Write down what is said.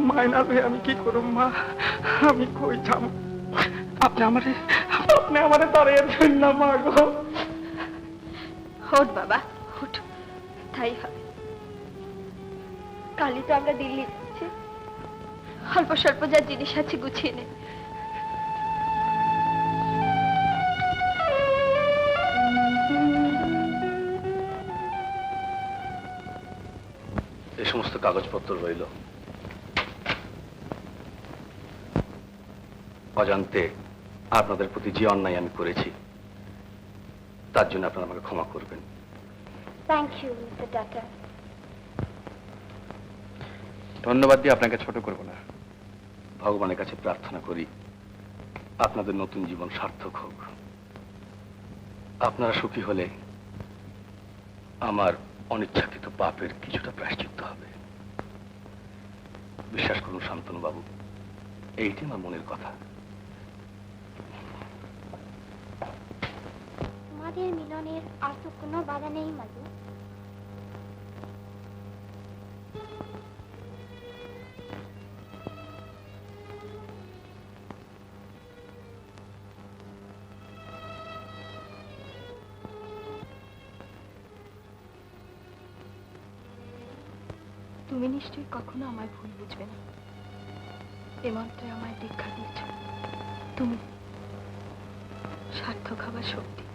মাইনা লই আমি কি করুম মা? আমি কই যাম? আপনি আমারে তাড়িয়ে দেন না মা গো। ওঠ বাবা, ওঠ, তাই হবে। কালই তো আমরা দিল্লি যাচ্ছি, অল্প স্বল্প যা জিনিস আছে গুছিয়ে নে। এই সমস্ত কাগজপত্র রইল। অজান্তে আপনাদের প্রতি যে অন্যায় আমি করেছি তার জন্য আপনারা আমাকে ক্ষমা করবেন। Thank you mister Datta. ধন্যবাদ দিয়ে আপনাকে ছোট করব না। ভগবানের কাছে প্রার্থনা করি আপনাদের নতুন জীবন সার্থক হোক। আপনারা সুখী হলে আমার অনিচ্ছাকৃত পাপের কিছুটা প্রায়শ্চিত্ত হবে। বিশ্বাস করুন শান্তনু বাবু, এইটি আমার মনের কথা। আমাদের মিলনের আর তো কোনো বাধা নেই মাধু। তুমি নিশ্চয়ই কখনো আমায় ভুল বুঝবে না। এ মন্ত্রে আমায় দীক্ষা দিয়েছ, তুমি সার্থক হবার শক্তি।